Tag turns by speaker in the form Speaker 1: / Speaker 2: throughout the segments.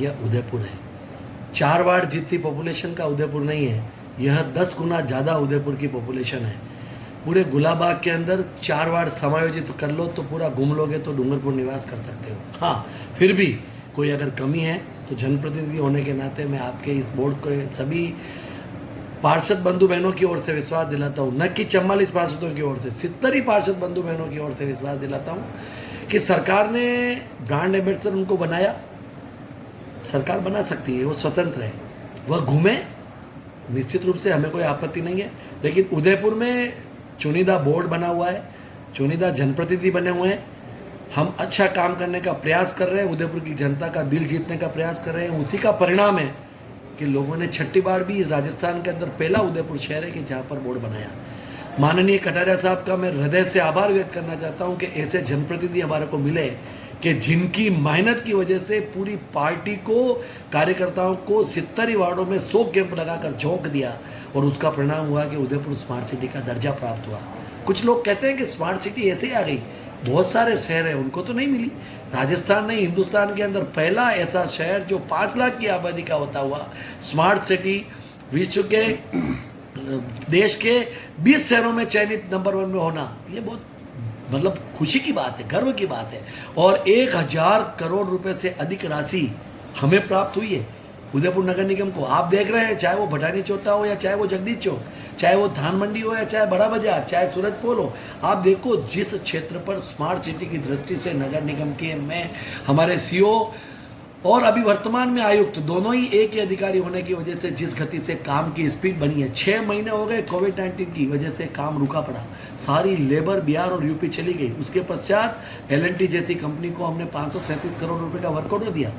Speaker 1: यह उदयपुर है। 4 वार्ड जितनी पॉपुलेशन का उदयपुर नहीं है, यह 10 गुना ज़्यादा उदयपुर की पॉपुलेशन है। पूरे गुलाबाग के अंदर 4 वार्ड समायोजित कर लो तो पूरा घूम लोगे तो डूंगरपुर निवास कर सकते हो। हाँ, फिर भी कोई अगर कमी है तो जनप्रतिनिधि होने के नाते मैं आपके इस बोर्ड के सभी पार्षद बंधु बहनों की ओर से विश्वास दिलाता हूँ, न कि 44 पार्षदों की ओर से, 70 ही पार्षद बंधु बहनों की ओर से विश्वास दिलाता हूँ कि सरकार ने ब्रांड एम्बेसडर उनको बनाया। सरकार बना सकती है, वो स्वतंत्र है, वह घूमे, निश्चित रूप से हमें कोई आपत्ति नहीं है। लेकिन उदयपुर में चुनिंदा बोर्ड बना हुआ है, चुनिंदा जनप्रतिनिधि बने हुए हैं, हम अच्छा काम करने का प्रयास कर रहे हैं, उदयपुर की जनता का दिल जीतने का प्रयास कर रहे हैं। उसी का परिणाम है कि लोगों ने छठी बार भी इस राजस्थान के अंदर पहला उदयपुर शहर है कि जहाँ पर बोर्ड बनाया। माननीय कटारिया साहब का मैं हृदय से आभार व्यक्त करना चाहता हूँ कि ऐसे जनप्रतिनिधि हमारे को मिले कि जिनकी मेहनत की वजह से पूरी पार्टी को, कार्यकर्ताओं को 70 वार्डों में 100 कैंप लगाकर झोंक दिया और उसका परिणाम हुआ कि उदयपुर स्मार्ट सिटी का दर्जा प्राप्त हुआ। कुछ लोग कहते हैं कि स्मार्ट सिटी ऐसे ही आ गई, बहुत सारे शहर हैं उनको तो नहीं मिली। राजस्थान नहीं, हिंदुस्तान के अंदर पहला ऐसा शहर जो 5 लाख की आबादी का होता हुआ स्मार्ट सिटी विश्व के देश के 20 शहरों में चयनित नंबर 1 में होना, ये बहुत मतलब खुशी की बात है, गर्व की बात है। और 1000 करोड़ रुपए से अधिक राशि हमें प्राप्त हुई है उदयपुर नगर निगम को। आप देख रहे हैं, चाहे वो भटानी चौटा हो या चाहे वो जगदीश चौक, चाहे वो धान मंडी हो या चाहे बड़ा बाजार, चाहे सूरजपोल हो, आप देखो जिस क्षेत्र पर स्मार्ट सिटी की दृष्टि से नगर निगम के में हमारे सीओ और अभी वर्तमान में आयुक्त दोनों ही एक ही अधिकारी होने की वजह से जिस गति से काम की स्पीड बनी है, 6 महीने हो गए कोविड-19 की वजह से काम रुका पड़ा, सारी लेबर बिहार और यूपी चली गई। उसके पश्चात L&T जैसी कंपनी को हमने 537 करोड़ रुपए का वर्क ऑर्डर दिया,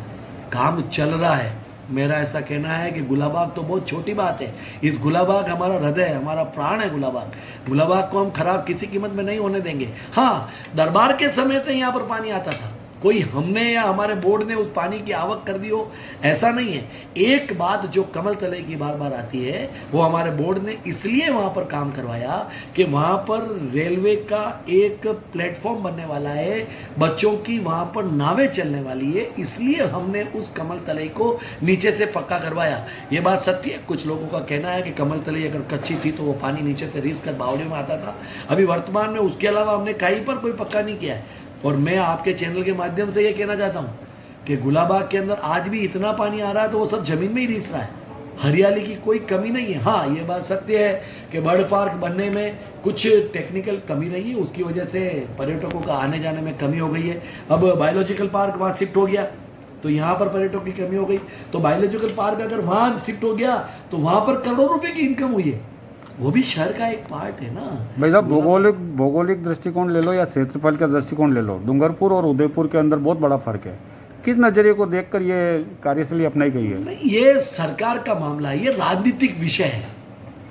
Speaker 1: काम चल रहा है। मेरा ऐसा कहना है कि गुलाबाग तो बहुत छोटी बात है, इस गुलाबाग हमारा हृदय है, हमारा प्राण है गुलाबाग। गुलाबाग को हम खराब किसी कीमत में नहीं होने देंगे। हाँ, दरबार के समय से यहाँ पर पानी आता था, कोई हमने या हमारे बोर्ड ने उस पानी की आवक कर दी हो, ऐसा नहीं है। एक बात जो कमल तले की बार बार आती है, वो हमारे बोर्ड ने इसलिए वहाँ पर काम करवाया कि वहाँ पर रेलवे का एक प्लेटफॉर्म बनने वाला है, बच्चों की वहाँ पर नावें चलने वाली है, इसलिए हमने उस कमल तले को नीचे से पक्का करवाया। ये बात सत्य है। कुछ लोगों का कहना है कि कमल तले अगर कच्ची थी तो वो पानी नीचे से रिस कर बावड़े में आता था। अभी वर्तमान में उसके अलावा हमने कहीं पर कोई पक्का नहीं किया है। और मैं आपके चैनल के माध्यम से ये कहना चाहता हूँ कि गुलाबाग के अंदर आज भी इतना पानी आ रहा है तो वो सब जमीन में ही रिस रहा है, हरियाली की कोई कमी नहीं है। हाँ, ये बात सत्य है कि बर्ड पार्क बनने में कुछ टेक्निकल कमी रही है, उसकी वजह से पर्यटकों का आने जाने में कमी हो गई है। अब बायोलॉजिकल पार्क वहाँ शिफ्ट हो गया तो यहाँ पर पर्यटकों की कमी हो गई, तो बायोलॉजिकल पार्क अगर वहाँ शिफ्ट हो गया तो वहाँ पर करोड़ों रुपये की इनकम हुई है, वो भी शहर का एक पार्ट है ना
Speaker 2: भाई साहब। भौगोलिक दृष्टिकोण ले लो या क्षेत्रफल का दृष्टिकोण ले लो, डूंगरपुर और उदयपुर के अंदर बहुत बड़ा फर्क है। किस नजरिए को देखकर ये कार्यशैली अपनाई गई है?
Speaker 1: ये सरकार का मामला है, ये राजनीतिक विषय है।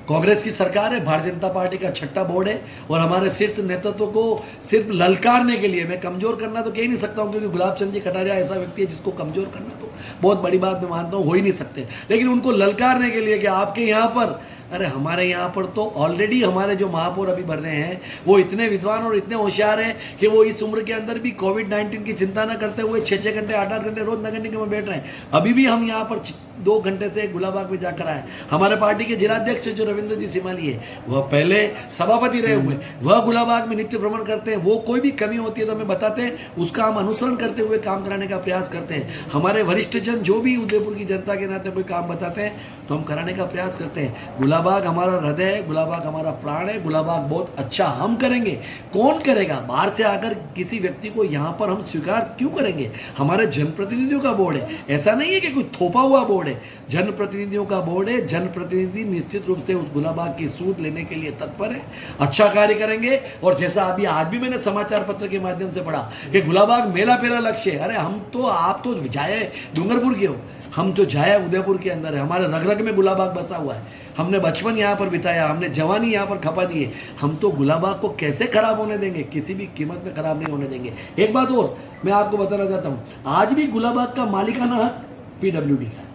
Speaker 1: कांग्रेस की सरकार है, भारतीय जनता पार्टी का छठा बोर्ड है और हमारे शीर्ष नेतृत्व को सिर्फ ललकारने के लिए, मैं कमजोर करना तो कह ही नहीं सकता हूँ क्योंकि गुलाब चंद जी कटारिया ऐसा व्यक्ति है जिसको कमजोर करना तो बहुत बड़ी बात मैं मानता हूँ, हो ही नहीं सकते। लेकिन उनको ललकारने के लिए कि आपके यहाँ पर, अरे हमारे यहाँ पर तो ऑलरेडी हमारे जो महापौर अभी बन रहे हैं वो इतने विद्वान और इतने होशियार हैं कि वो इस उम्र के अंदर भी कोविड-19 की चिंता न करते हुए 6-6 घंटे 8-8 घंटे रोज नगर निगम में बैठ रहे हैं। अभी भी हम यहाँ पर 2 घंटे से गुलाबाग में जाकर आए। हमारे पार्टी के जिलाध्यक्ष जो रविंद्र जी सिमाली है, वह पहले सभापति रहे हुए, वह गुलाबाग में नित्य भ्रमण करते हैं, वो कोई भी कमी होती है तो हमें बताते हैं, उसका हम अनुसरण करते हुए काम कराने का प्रयास करते हैं। हमारे वरिष्ठ जन जो भी उदयपुर की जनता के नाते कोई काम बताते हैं तो हम कराने का प्रयास करते हैं। गुलाबाग हमारा हृदय है, गुलाबाग हमारा प्राण है, गुलाबाग बहुत अच्छा हम करेंगे। कौन करेगा? बाहर से आकर किसी व्यक्ति को यहाँ पर हम स्वीकार क्यों करेंगे? हमारे जनप्रतिनिधियों का बोर्ड है, ऐसा नहीं है कि कोई थोपा हुआ बोर्ड है, जनप्रतिनिधियों का बोर्ड है। जनप्रतिनिधि निश्चित रूप से उस गुलाबाग की सूद लेने के लिए तत्पर है, अच्छा कार्य करेंगे। और जैसा अभी आज भी मैंने समाचार पत्र के माध्यम से पढ़ा कि गुलाबाग मेरा पहला लक्ष्य है। अरे हम तो, आप तो जाए डूंगरपुर के हो, हम तो जाए उदयपुर के अंदर है, हमारे रग रग में गुलाबाग बसा हुआ है, हमने बचपन यहाँ पर बिताया, हमने जवानी यहाँ पर खपा दी है। हम तो गुलाबाग को कैसे खराब होने देंगे? किसी भी कीमत में खराब नहीं होने देंगे। एक बात और मैं आपको बताना चाहता हूँ, आज भी गुलाबाग का मालिकाना हक PWD का है।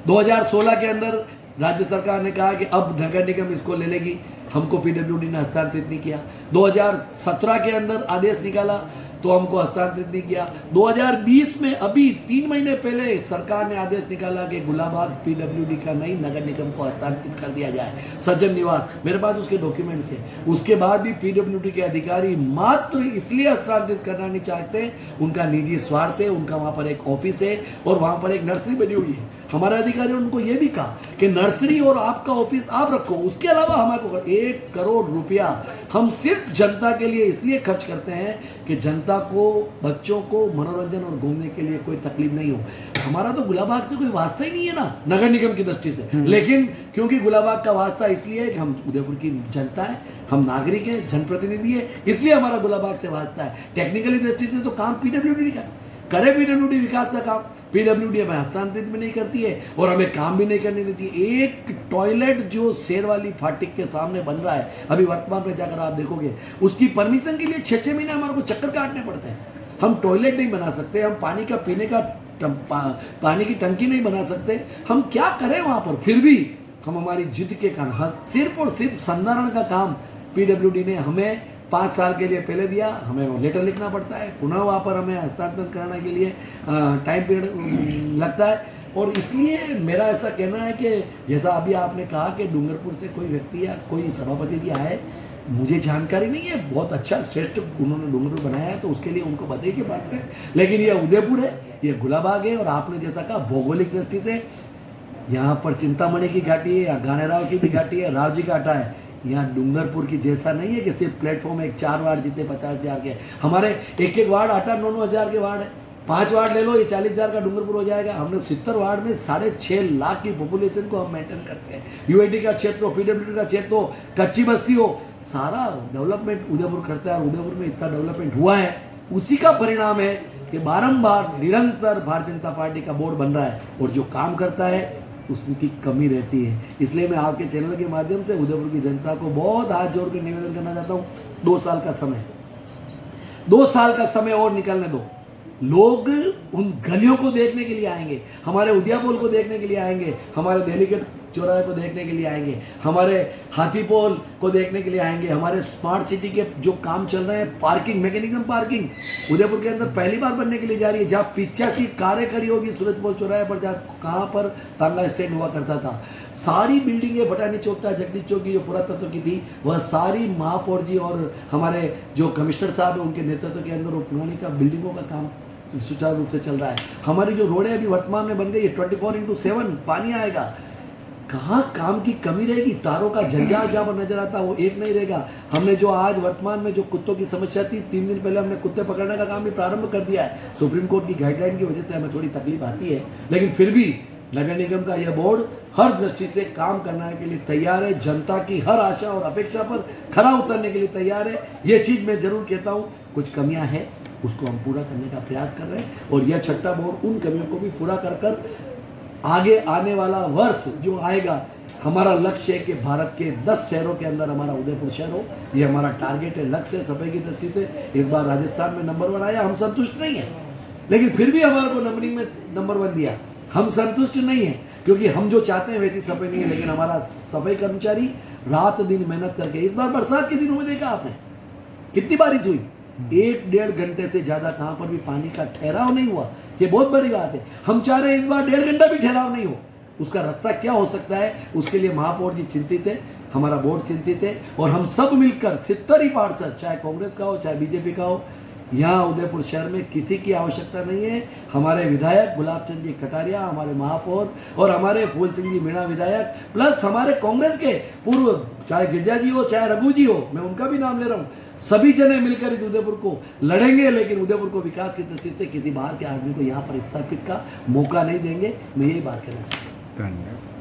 Speaker 1: 2016 के अंदर राज्य सरकार ने कहा कि अब नगर निगम इसको ले लेगी, हमको PWD ने हस्तांतरित नहीं किया। 2017 के अंदर आदेश निकाला तो हमको हस्तांतरित नहीं किया। 2020 में अभी 3 महीने पहले सरकार ने आदेश निकाला कि गुलाबाग पीडब्ल्यूडी का नहीं, नगर निगम को हस्तांतरित कर दिया जाए सज्जन निवास। मेरे पास उसके डॉक्यूमेंट्स हैं। उसके बाद भी पीडब्ल्यूडी के अधिकारी मात्र इसलिए हस्तांतरित करना नहीं चाहते, उनका निजी स्वार्थ है, उनका वहाँ पर एक ऑफिस है और वहाँ पर एक नर्सरी बनी हुई है। हमारे अधिकारी ने उनको ये भी कहा कि नर्सरी और आपका ऑफिस आप रखो, उसके अलावा हमारे को 1 करोड़ रुपया हम सिर्फ जनता के लिए इसलिए खर्च करते हैं कि जनता को, बच्चों को मनोरंजन और घूमने के लिए कोई तकलीफ नहीं हो। हमारा तो गुलाबाग से कोई वास्ता ही नहीं है ना नगर निगम की दृष्टि से, लेकिन क्योंकि गुलाबाग का वास्ता इसलिए है कि हम उदयपुर की जनता है, हम नागरिक हैं, जनप्रतिनिधि है, इसलिए हमारा गुलाबाग से वास्ता है। टेक्निकली दृष्टि से तो काम पीडब्ल्यूडी का करे, पीडब्ल्यूडी विकास का काम पीडब्ल्यूडी हमें हस्तांतरित भी नहीं करती है और हमें काम भी नहीं करने देती है। एक टॉयलेट जो शेरवाली फाटक के सामने बन रहा है, अभी वर्तमान में जाकर आप देखोगे, उसकी परमिशन के लिए 6-6 महीने हमारे को चक्कर काटने पड़ते हैं। हम टॉयलेट नहीं बना सकते, हम पानी का पीने का पानी की टंकी नहीं बना सकते, हम क्या करें वहाँ पर। फिर भी हम हमारी जिद के कारण सिर्फ और सिर्फ संधारण का काम पीडब्ल्यूडी ने हमें 5 साल के लिए पहले दिया, हमें लेटर लिखना पड़ता है, पुनः वहाँ पर हमें हस्तांतरण कराने के लिए टाइम पीरियड लगता है। और इसलिए मेरा ऐसा कहना है कि जैसा अभी आपने कहा कि डूंगरपुर से कोई व्यक्ति या कोई सभापति जी आए, मुझे जानकारी नहीं है, बहुत अच्छा श्रेष्ठ उन्होंने डूंगरपुर बनाया है तो उसके लिए उनको बधाई की बात है। लेकिन ये उदयपुर है, ये गुलाबाग है और आपने जैसा कहा भौगोलिक दृष्टि से यहाँ पर चिंतामणि की घाटी है, यहाँ गानेराव की भी घाटी है, राव जी का आटा है। यहाँ डूंगरपुर की जैसा नहीं है कि सिर्फ प्लेटफॉर्म एक 4 वार्ड जीते 50,000 के, हमारे एक वार्ड 8-9 हज़ार के वार्ड है। 5 वार्ड ले लो, ये 40,000 का डूंगरपुर हो जाएगा। हमने 70 वार्ड में 6.5 लाख की पॉपुलेशन को हम मेंटेन करते हैं। यूआईडी का क्षेत्र हो, पीडब्ल्यूडी का क्षेत्र हो, कच्ची बस्ती हो, सारा डेवलपमेंट उदयपुर करता है और उदयपुर में इतना डेवलपमेंट हुआ है, उसी का परिणाम है कि बारंबार निरंतर भारतीय जनता पार्टी का बोर्ड बन रहा है और जो काम करता है उसमें की कमी रहती है। इसलिए मैं आपके चैनल के माध्यम से उदयपुर की जनता को बहुत हाथ जोड़ के निवेदन करना चाहता हूँ, 2 साल का समय और निकलने दो। लोग उन गलियों को देखने के लिए आएंगे, हमारे उदयपुर को देखने के लिए आएंगे, हमारे दिल्ली के चौराहे को देखने के लिए आएंगे, हमारे हाथीपोल को देखने के लिए आएंगे, हमारे स्मार्ट सिटी के जो काम चल रहे हैं, पार्किंग मैकेनिज्म पार्किंग उदयपुर के अंदर पहली बार बनने के लिए जा रही है। जहाँ 85 कारें खड़ी होगी सूरजपोल चौराहे पर, जहाँ कहाँ पर तांगा स्टैंड हुआ करता था, सारी बिल्डिंगें भटानी चौक था, जगदीश चौक की जो पुरातत्व की थी, वह सारी महापौर जी और हमारे जो कमिश्नर साहब हैं उनके नेतृत्व के अंदर वो पुरानी का बिल्डिंगों का काम सुचारू रूप से चल रहा है। हमारी जो रोडें अभी वर्तमान में बन गई है, 24/7 पानी आएगा। कहाँ काम की कमी रहेगी? तारों का जंजाल जहाँ पर नजर आता है वो एक नहीं रहेगा। हमने जो आज वर्तमान में जो कुत्तों की समस्या थी, 3 दिन पहले हमने कुत्ते पकड़ने का काम भी प्रारंभ कर दिया है। सुप्रीम कोर्ट की गाइडलाइन की वजह से हमें थोड़ी तकलीफ आती है, लेकिन फिर भी नगर निगम का यह बोर्ड हर दृष्टि से काम करने के लिए तैयार है, जनता की हर आशा और अपेक्षा पर खरा उतरने के लिए तैयार है। ये चीज़ मैं जरूर कहता हूँ, कुछ कमियाँ हैं उसको हम पूरा करने का प्रयास कर रहे हैं और यह छठा बोर्ड उन कमियों को भी पूरा कर आगे आने वाला वर्ष जो आएगा, हमारा लक्ष्य है कि भारत के 10 शहरों के अंदर हमारा उदयपुर शहर हो। ये हमारा टारगेट है, लक्ष्य है। सफाई की दृष्टि से इस बार राजस्थान में नंबर 1 आया, हम संतुष्ट नहीं है, लेकिन फिर भी हमारे को नंबरिंग में नंबर 1 दिया, हम संतुष्ट नहीं है क्योंकि हम जो चाहते हैं वैसी सफाई नहीं है। लेकिन हमारा सफाई कर्मचारी रात दिन मेहनत करके, इस बार बरसात के दिनों में देखा आपने कितनी बारिश हुई, 1-1.5 घंटे से ज़्यादा कहाँ पर भी पानी का ठहराव नहीं हुआ। ये बहुत बड़ी बात है। हम चाह रहे हैं इस बार 1.5 घंटा भी ठहराव नहीं हो। उसका रास्ता क्या हो सकता है, उसके लिए महापौर जी चिंतित है, हमारा बोर्ड चिंतित है और हम सब मिलकर 70 ही पार्षद, चाहे कांग्रेस का हो चाहे बीजेपी का हो, यहाँ उदयपुर शहर में किसी की आवश्यकता नहीं है। हमारे विधायक गुलाब चंद जी कटारिया, हमारे महापौर और हमारे फूल सिंह जी मीणा विधायक, प्लस हमारे कांग्रेस के पूर्व, चाहे गिरजा जी हो चाहे रघु जी हो, मैं उनका भी नाम ले रहा हूँ, सभी जने मिलकर इस उदयपुर को लड़ेंगे। लेकिन उदयपुर को विकास की दृष्टि से किसी बाहर के आदमी को यहाँ पर स्थापित का मौका नहीं देंगे। मैं यही बात कहना चाहता हूँ।
Speaker 2: धन्यवाद।